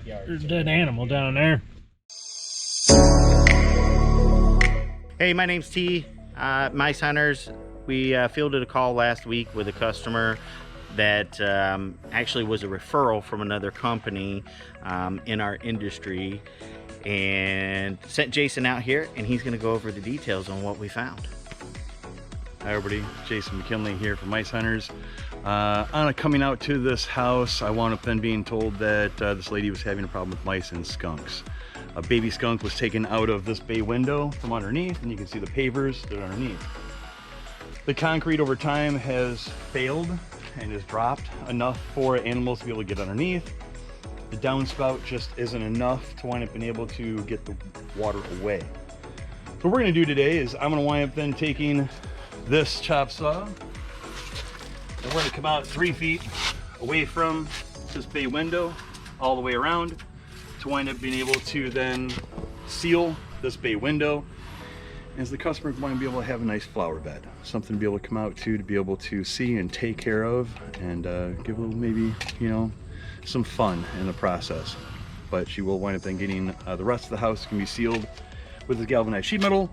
backyard. There's a dead animal down there. Hey, my name's T. Mice Hunters. We fielded a call last week with a customer that actually was a referral from another company in our industry, and sent Jason out here, and he's going to go over the details on what we found. Hi everybody, Jason McKinley here from Mice Hunters. On coming out to this house, I wound up then being told that this lady was having a problem with mice and skunks. A baby skunk was taken out of this bay window from underneath, and you can see the pavers that are underneath. The concrete over time has failed and is dropped enough for animals to be able to get underneath. The downspout just isn't enough to wind up being able to get the water away. So what we're gonna do today is I'm gonna wind up then taking this chop saw, and we're gonna come out 3 feet away from this bay window all the way around to wind up being able to then seal this bay window, as the customer want to be able to have a nice flower bed, something to be able to come out to be able to see and take care of, and give a little, maybe, you know, some fun in the process. But she will wind up then getting the rest of the house can be sealed with the galvanized sheet metal.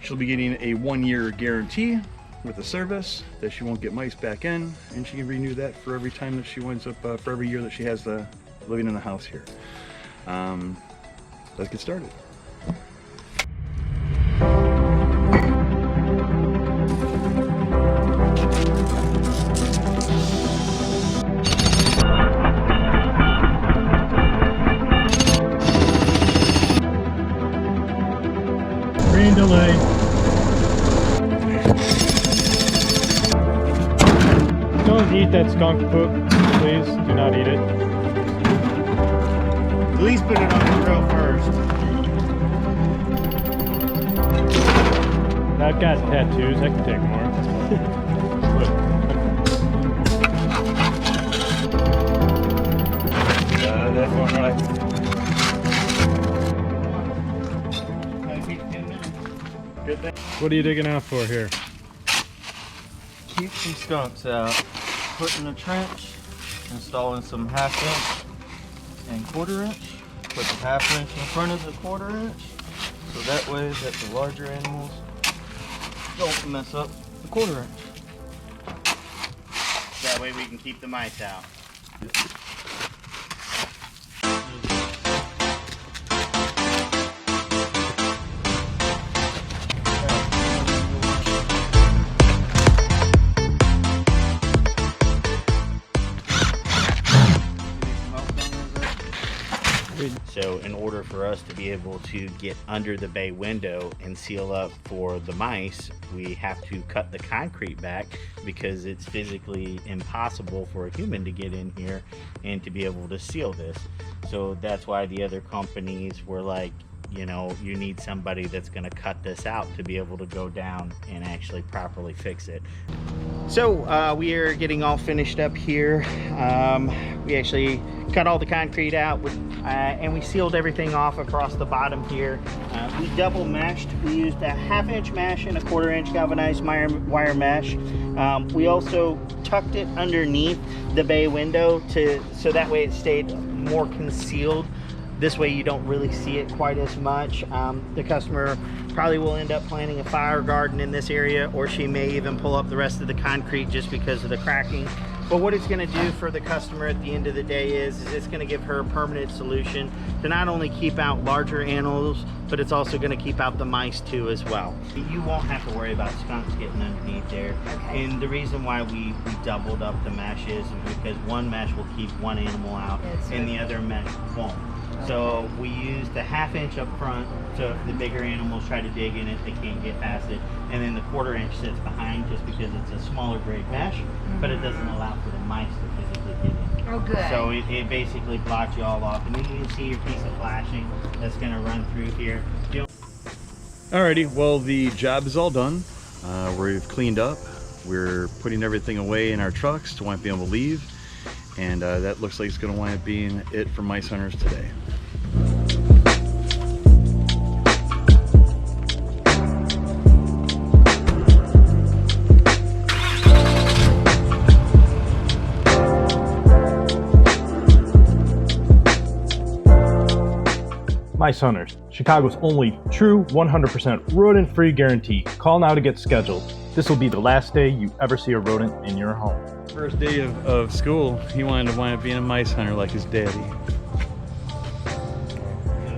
She'll be getting a 1-year guarantee with the service that she won't get mice back in, and she can renew that for every time that she winds up for every year that she has living in the house here. Let's get started. Rain delay. Don't eat that skunk poop. Please do not eat it. At least put it on the grill first. I've got tattoos. I can take more. That one right. What are you digging out for here? Keep some skunks out. Putting a trench, installing some 1/2 inch and 1/4 inch. Put the 1/2 inch in front of the 1/4 inch, so that way that the larger animals don't mess up the 1/4 inch. That way we can keep the mice out. So in order for us to be able to get under the bay window and seal up for the mice, we have to cut the concrete back, because it's physically impossible for a human to get in here and to be able to seal this. So that's why the other companies were like, you know, you need somebody that's going to cut this out to be able to go down and actually properly fix it. So we are getting all finished up here. We actually cut all the concrete out and we sealed everything off across the bottom here. We double meshed. We used a 1/2 inch mesh and a 1/4 inch galvanized wire mesh. We also tucked it underneath the bay window so that way it stayed more concealed. This way you don't really see it quite as much. The customer probably will end up planting a fire garden in this area, or she may even pull up the rest of the concrete just because of the cracking. But what it's going to do for the customer at the end of the day is it's going to give her a permanent solution to not only keep out larger animals, but it's also going to keep out the mice too as well. You won't have to worry about skunks getting underneath there. Okay. And the reason why we doubled up the mesh is because one mesh will keep one animal out and the other mesh won't. So we used the 1/2 inch up front, so if the bigger animals try to dig in it, they can't get past it. And then the 1/4 inch sits behind just because it's a smaller grade mesh, but it doesn't allow for the mice to physically get in. Oh, good. So it basically blocks you all off. And then you can see your piece of flashing that's going to run through here. Alrighty, well, the job is all done. We've cleaned up. We're putting everything away in our trucks to want to be able to leave. And that looks like it's going to wind up being it for Mice Hunters today. Mice Hunters, Chicago's only true 100% rodent-free guarantee. Call now to get scheduled. This will be the last day you ever see a rodent in your home. First day of school, he wanted to wind up being a mice hunter like his daddy.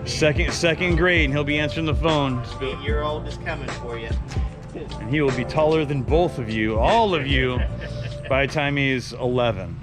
Second grade, and he'll be answering the phone. 8-year-old is coming for you. And he will be taller than both of you, all of you, by the time he's 11.